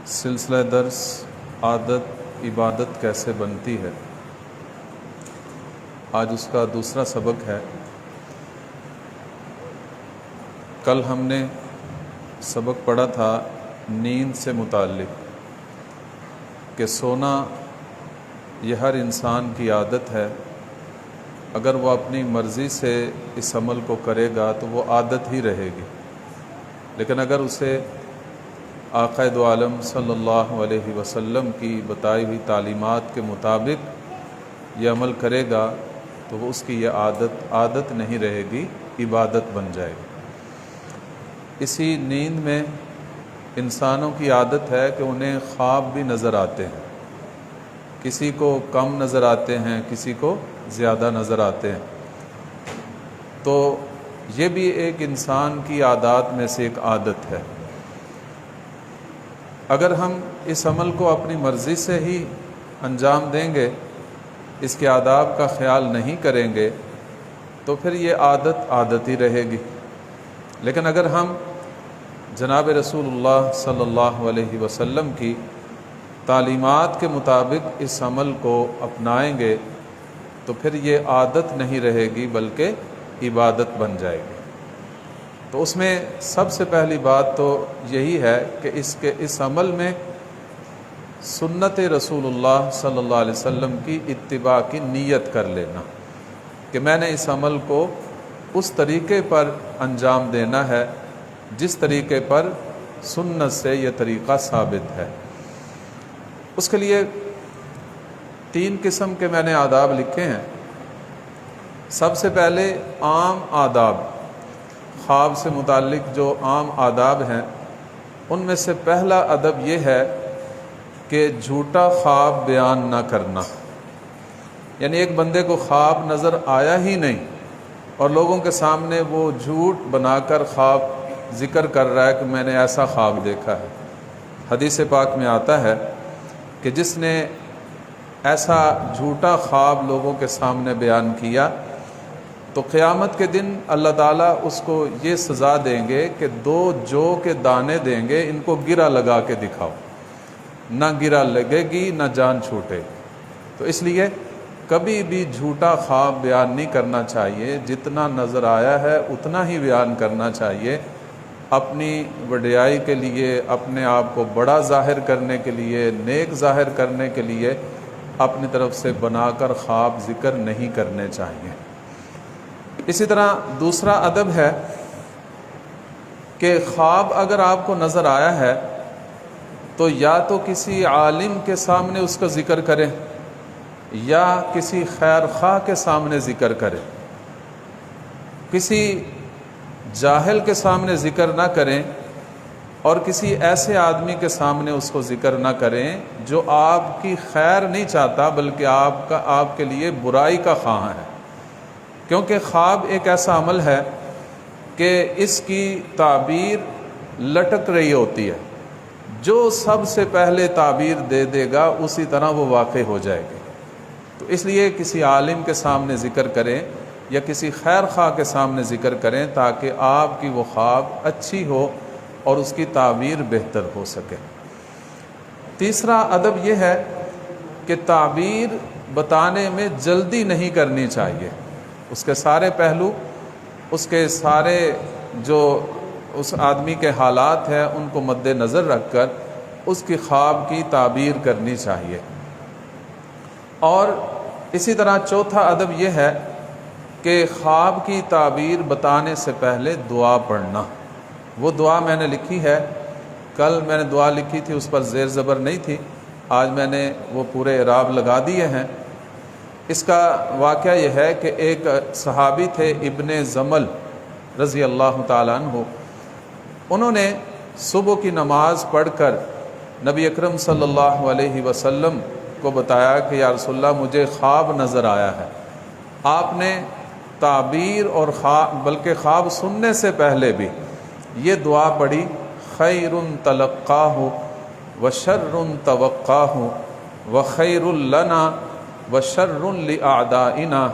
سلسلہ درس عادت عبادت کیسے بنتی ہے، آج اس کا دوسرا سبق ہے۔ کل ہم نے سبق پڑھا تھا نیند سے متعلق کہ سونا یہ ہر انسان کی عادت ہے، اگر وہ اپنی مرضی سے اس عمل کو کرے گا تو وہ عادت ہی رہے گی، لیکن اگر اسے آقا دو عالم صلی اللہ علیہ وسلم کی بتائی ہوئی تعلیمات کے مطابق یہ عمل کرے گا تو وہ اس کی یہ عادت نہیں رہے گی، عبادت بن جائے گی۔ اسی نیند میں انسانوں کی عادت ہے کہ انہیں خواب بھی نظر آتے ہیں، کسی کو کم نظر آتے ہیں، کسی کو زیادہ نظر آتے ہیں، تو یہ بھی ایک انسان کی عادات میں سے ایک عادت ہے۔ اگر ہم اس عمل کو اپنی مرضی سے ہی انجام دیں گے، اس کے آداب کا خیال نہیں کریں گے تو پھر یہ عادت ہی رہے گی۔ لیکن اگر ہم جناب رسول اللہ صلی اللہ علیہ وسلم کی تعلیمات کے مطابق اس عمل کو اپنائیں گے تو پھر یہ عادت نہیں رہے گی بلکہ عبادت بن جائے گی۔ تو اس میں سب سے پہلی بات تو یہی ہے کہ اس عمل میں سنت رسول اللہ صلی اللہ علیہ وسلم کی اتباع کی نیت کر لینا کہ میں نے اس عمل کو اس طریقے پر انجام دینا ہے جس طریقے پر سنت سے یہ طریقہ ثابت ہے۔ اس کے لیے 3 قسم کے میں نے آداب لکھے ہیں۔ سب سے پہلے عام آداب، خواب سے متعلق جو عام آداب ہیں، ان میں سے پہلا ادب یہ ہے کہ جھوٹا خواب بیان نہ کرنا۔ یعنی ایک بندے کو خواب نظر آیا ہی نہیں اور لوگوں کے سامنے وہ جھوٹ بنا کر خواب ذکر کر رہا ہے کہ میں نے ایسا خواب دیکھا ہے۔ حدیث پاک میں آتا ہے کہ جس نے ایسا جھوٹا خواب لوگوں کے سامنے بیان کیا تو قیامت کے دن اللہ تعالیٰ اس کو یہ سزا دیں گے کہ 2 جو کے دانے دیں گے، ان کو گرہ لگا کے دکھاؤ، نہ گرہ لگے گی نہ جان چھوٹے۔ تو اس لیے کبھی بھی جھوٹا خواب بیان نہیں کرنا چاہیے، جتنا نظر آیا ہے اتنا ہی بیان کرنا چاہیے، اپنی وڈیائی کے لیے، اپنے آپ کو بڑا ظاہر کرنے کے لیے، نیک ظاہر کرنے کے لیے اپنی طرف سے بنا کر خواب ذکر نہیں کرنے چاہیے۔ اسی طرح دوسرا ادب ہے کہ خواب اگر آپ کو نظر آیا ہے تو یا تو کسی عالم کے سامنے اس کا ذکر کریں یا کسی خیر خواہ کے سامنے ذکر کریں، کسی جاہل کے سامنے ذکر نہ کریں اور کسی ایسے آدمی کے سامنے اس کو ذکر نہ کریں جو آپ کی خیر نہیں چاہتا بلکہ آپ کے لیے برائی کا خواہاں ہے، کیونکہ خواب ایک ایسا عمل ہے کہ اس کی تعبیر لٹک رہی ہوتی ہے، جو سب سے پہلے تعبیر دے دے گا اسی طرح وہ واقع ہو جائے گی۔ تو اس لیے کسی عالم کے سامنے ذکر کریں یا کسی خیر خواہ کے سامنے ذکر کریں تاکہ آپ کی وہ خواب اچھی ہو اور اس کی تعبیر بہتر ہو سکے۔ تیسرا ادب یہ ہے کہ تعبیر بتانے میں جلدی نہیں کرنی چاہیے، اس کے سارے پہلو، اس کے سارے جو اس آدمی کے حالات ہیں ان کو مد نظر رکھ کر اس کی خواب کی تعبیر کرنی چاہیے۔ اور اسی طرح چوتھا ادب یہ ہے کہ خواب کی تعبیر بتانے سے پہلے دعا پڑھنا۔ وہ دعا میں نے لکھی ہے، کل میں نے دعا لکھی تھی اس پر زیر زبر نہیں تھی، آج میں نے وہ پورے اعراب لگا دیے ہیں۔ اس کا واقعہ یہ ہے کہ ایک صحابی تھے ابن زمل رضی اللہ تعالیٰ عنہ، انہوں نے صبح کی نماز پڑھ کر نبی اکرم صلی اللہ علیہ وسلم کو بتایا کہ یا رسول اللہ مجھے خواب نظر آیا ہے۔ آپ نے تعبیر اور بلکہ خواب سننے سے پہلے بھی یہ دعا پڑھی، خیر تلقاہ وشر توقاہ وخیر لنا وشر لأعدائنا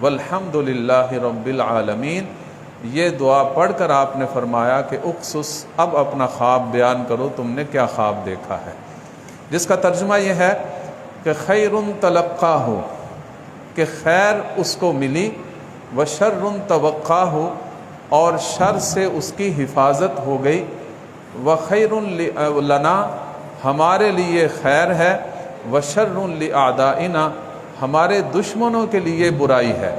والحمد للہ رب العالمین یہ دعا پڑھ کر آپ نے فرمایا کہ اقصص، اب اپنا خواب بیان کرو، تم نے کیا خواب دیکھا ہے، جس کا ترجمہ یہ ہے کہ خیر تلقاہ، کہ خیر اس کو ملی، وشر توقاہ، اور شر سے اس کی حفاظت ہو گئی، وخیر لنا، ہمارے لیے خیر ہے، وشر لأعدائنا، ہمارے دشمنوں کے لیے برائی ہے،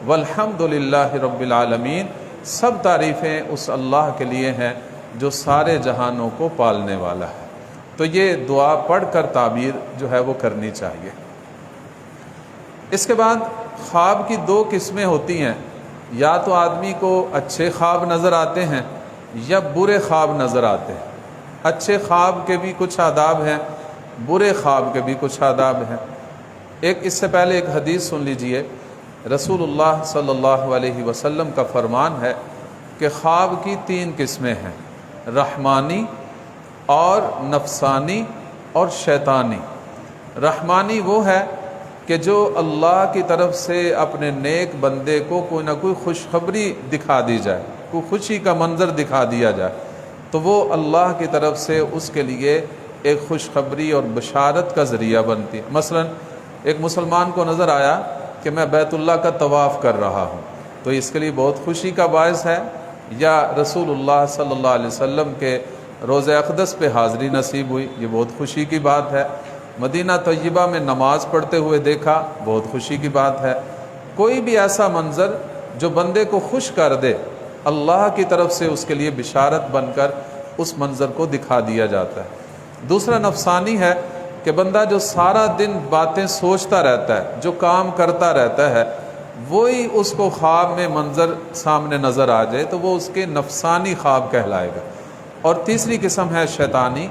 والحمد للہ رب العالمین، سب تعریفیں اس اللہ کے لیے ہیں جو سارے جہانوں کو پالنے والا ہے۔ تو یہ دعا پڑھ کر تعبیر جو ہے وہ کرنی چاہیے۔ اس کے بعد خواب کی دو قسمیں ہوتی ہیں، یا تو آدمی کو اچھے خواب نظر آتے ہیں یا برے خواب نظر آتے ہیں۔ اچھے خواب کے بھی کچھ آداب ہیں، برے خواب کے بھی کچھ آداب ہیں۔ اس سے پہلے ایک حدیث سن لیجئے، رسول اللہ صلی اللہ علیہ وسلم کا فرمان ہے کہ خواب کی 3 قسمیں ہیں، رحمانی اور نفسانی اور شیطانی۔ رحمانی وہ ہے کہ جو اللہ کی طرف سے اپنے نیک بندے کو کوئی نہ کوئی خوشخبری دکھا دی جائے، کوئی خوشی کا منظر دکھا دیا جائے، تو وہ اللہ کی طرف سے اس کے لیے ایک خوشخبری اور بشارت کا ذریعہ بنتی ہے۔ مثلا ایک مسلمان کو نظر آیا کہ میں بیت اللہ کا طواف کر رہا ہوں، تو اس کے لیے بہت خوشی کا باعث ہے، یا رسول اللہ صلی اللہ علیہ وسلم کے روضہ اقدس پہ حاضری نصیب ہوئی، یہ بہت خوشی کی بات ہے۔ مدینہ طیبہ میں نماز پڑھتے ہوئے دیکھا، بہت خوشی کی بات ہے۔ کوئی بھی ایسا منظر جو بندے کو خوش کر دے، اللہ کی طرف سے اس کے لیے بشارت بن کر اس منظر کو دکھا دیا جاتا ہے۔ دوسرا نفسانی ہے کہ بندہ جو سارا دن باتیں سوچتا رہتا ہے، جو کام کرتا رہتا ہے، وہی اس کو خواب میں منظر سامنے نظر آ جائے تو وہ اس کے نفسانی خواب کہلائے گا۔ اور تیسری قسم ہے شیطانی،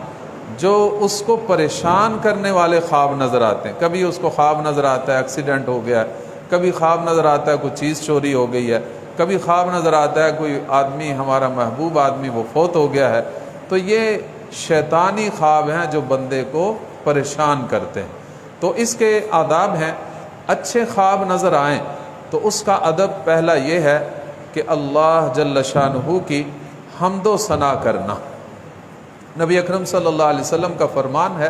جو اس کو پریشان کرنے والے خواب نظر آتے ہیں۔ کبھی اس کو خواب نظر آتا ہے ایکسیڈنٹ ہو گیا ہے، کبھی خواب نظر آتا ہے کوئی چیز چوری ہو گئی ہے، کبھی خواب نظر آتا ہے کوئی آدمی، ہمارا محبوب آدمی وہ فوت ہو گیا ہے۔ تو یہ شیطانی خواب ہیں جو بندے کو پریشان کرتے ہیں۔ تو اس کے آداب ہیں، اچھے خواب نظر آئیں تو اس کا ادب پہلا یہ ہے کہ اللہ جل شانہ کی حمد و ثنا کرنا۔ نبی اکرم صلی اللہ علیہ وسلم کا فرمان ہے،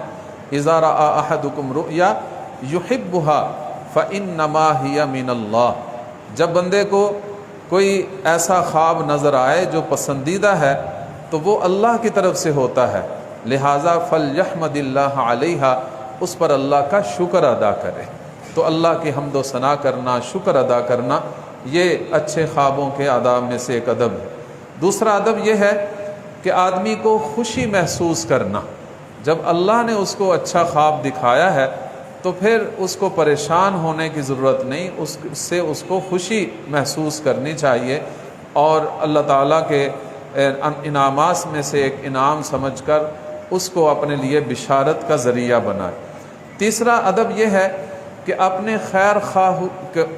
اذا رأى احدکم رؤیا یحبها فانما هی من اللہ، جب بندے کو کوئی ایسا خواب نظر آئے جو پسندیدہ ہے تو وہ اللہ کی طرف سے ہوتا ہے، لہٰذا فلیحمد اللہ علیہا، اس پر اللہ کا شکر ادا کرے۔ تو اللہ کی حمد و ثنا کرنا، شکر ادا کرنا، یہ اچھے خوابوں کے آداب میں سے ایک ادب ہے۔ دوسرا ادب یہ ہے کہ آدمی کو خوشی محسوس کرنا۔ جب اللہ نے اس کو اچھا خواب دکھایا ہے تو پھر اس کو پریشان ہونے کی ضرورت نہیں، اس سے اس کو خوشی محسوس کرنی چاہیے، اور اللہ تعالیٰ کے انعامات میں سے ایک انعام سمجھ کر اس کو اپنے لیے بشارت کا ذریعہ بنائے۔ تیسرا ادب یہ ہے کہ اپنے خیر خواہ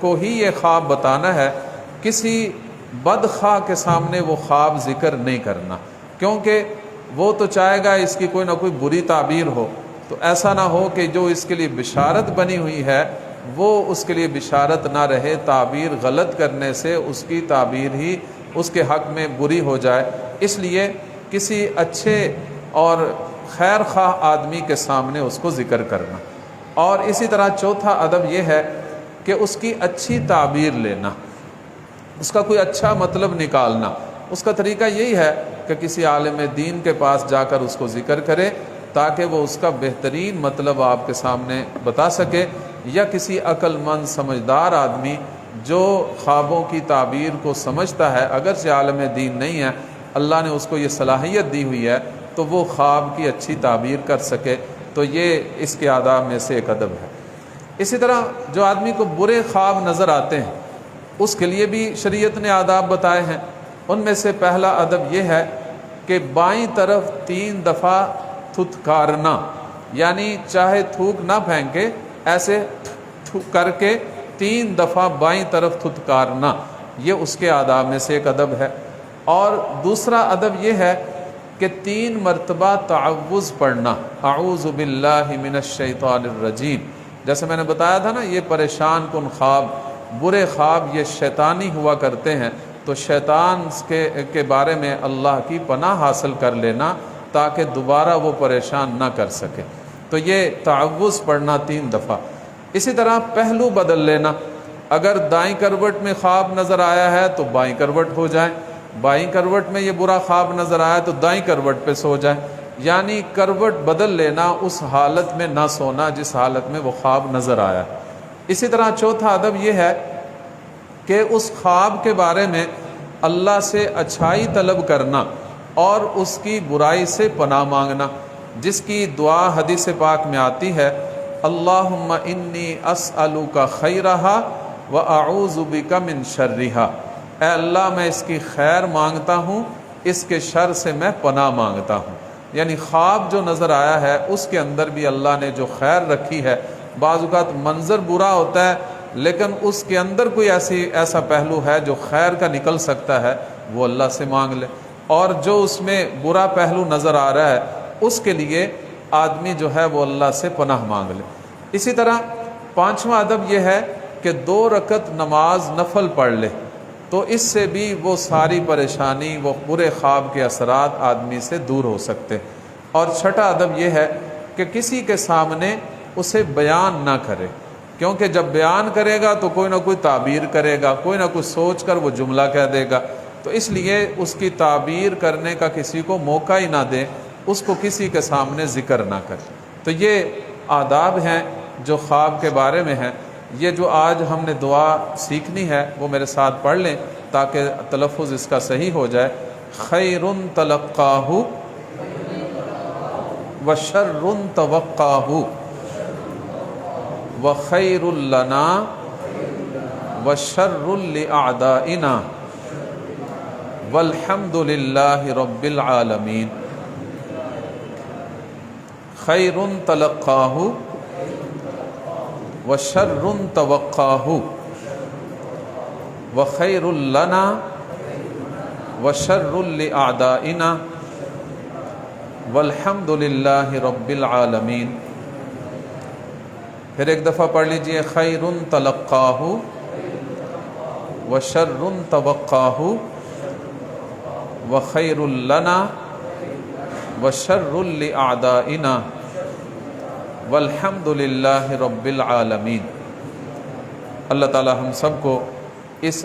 کو ہی یہ خواب بتانا ہے، کسی بدخواہ کے سامنے وہ خواب ذکر نہیں کرنا، کیونکہ وہ تو چاہے گا اس کی کوئی نہ کوئی بری تعبیر ہو، تو ایسا نہ ہو کہ جو اس کے لیے بشارت بنی ہوئی ہے وہ اس کے لیے بشارت نہ رہے، تعبیر غلط کرنے سے اس کی تعبیر ہی اس کے حق میں بری ہو جائے۔ اس لیے کسی اچھے اور خیر خواہ آدمی کے سامنے اس کو ذکر کرنا۔ اور اسی طرح چوتھا ادب یہ ہے کہ اس کی اچھی تعبیر لینا، اس کا کوئی اچھا مطلب نکالنا۔ اس کا طریقہ یہی ہے کہ کسی عالم دین کے پاس جا کر اس کو ذکر کرے تاکہ وہ اس کا بہترین مطلب آپ کے سامنے بتا سکے، یا کسی عقل مند سمجھدار آدمی جو خوابوں کی تعبیر کو سمجھتا ہے، اگرچہ عالم دین نہیں ہے، اللہ نے اس کو یہ صلاحیت دی ہوئی ہے تو وہ خواب کی اچھی تعبیر کر سکے۔ تو یہ اس کے آداب میں سے ایک ادب ہے۔ اسی طرح جو آدمی کو برے خواب نظر آتے ہیں اس کے لیے بھی شریعت نے آداب بتائے ہیں۔ ان میں سے پہلا ادب یہ ہے کہ بائیں طرف 3 دفعہ تھتکارنا، یعنی چاہے تھوک نہ پھینکے، ایسے کر کے 3 دفعہ بائیں طرف تھتکارنا، یہ اس کے آداب میں سے ایک ادب ہے۔ اور دوسرا ادب یہ ہے کہ 3 مرتبہ تعوذ پڑھنا، اعوذ باللہ من الشیطان الرجیم۔ جیسے میں نے بتایا تھا نا، یہ پریشان کن خواب، برے خواب یہ شیطانی ہوا کرتے ہیں، تو شیطان کے بارے میں اللہ کی پناہ حاصل کر لینا تاکہ دوبارہ وہ پریشان نہ کر سکے۔ تو یہ تعوذ پڑھنا 3 دفعہ۔ اسی طرح پہلو بدل لینا، اگر دائیں کروٹ میں خواب نظر آیا ہے تو بائیں کروٹ ہو جائیں، بائیں کروٹ میں یہ برا خواب نظر آیا تو دائیں کروٹ پہ سو جائیں، یعنی کروٹ بدل لینا، اس حالت میں نہ سونا جس حالت میں وہ خواب نظر آیا۔ اسی طرح چوتھا ادب یہ ہے کہ اس خواب کے بارے میں اللہ سے اچھائی طلب کرنا اور اس کی برائی سے پناہ مانگنا، جس کی دعا حدیث پاک میں آتی ہے، اللہم انی اسألک خیرہا واعوذ بک من شرہا، اے اللہ میں اس کی خیر مانگتا ہوں، اس کے شر سے میں پناہ مانگتا ہوں۔ یعنی خواب جو نظر آیا ہے اس کے اندر بھی اللہ نے جو خیر رکھی ہے، بعض اوقات منظر برا ہوتا ہے لیکن اس کے اندر کوئی ایسا پہلو ہے جو خیر کا نکل سکتا ہے، وہ اللہ سے مانگ لے، اور جو اس میں برا پہلو نظر آ رہا ہے اس کے لیے آدمی جو ہے وہ اللہ سے پناہ مانگ لے۔ اسی طرح 5واں ادب یہ ہے کہ 2 رکعت نماز نفل پڑھ لے، تو اس سے بھی وہ ساری پریشانی، وہ برے خواب کے اثرات آدمی سے دور ہو سکتے۔ اور 6واں ادب یہ ہے کہ کسی کے سامنے اسے بیان نہ کرے، کیونکہ جب بیان کرے گا تو کوئی نہ کوئی تعبیر کرے گا، کوئی نہ کوئی سوچ کر وہ جملہ کہہ دے گا، تو اس لیے اس کی تعبیر کرنے کا کسی کو موقع ہی نہ دے، اس کو کسی کے سامنے ذکر نہ کرے۔ تو یہ آداب ہیں جو خواب کے بارے میں ہیں۔ یہ جو آج ہم نے دعا سیکھنی ہے وہ میرے ساتھ پڑھ لیں تاکہ تلفظ اس کا صحیح ہو جائے۔ خیر تلقاہ وشر توقاہ وخیر لنا وشر لأعدائنا والحمد للہ رب العالمین۔ خیر تلقاہ وشر توقاہ وخیر لنا وشر لأعدائنا والحمد للہ رب العالمین۔ پھر ایک دفعہ پڑھ لیجئے، خیر تلقاہ وشر توقاہ وخیر لنا وشر لأعدائنا والحمد للہ رب العالمین۔ اللہ تعالی ہم سب کو اس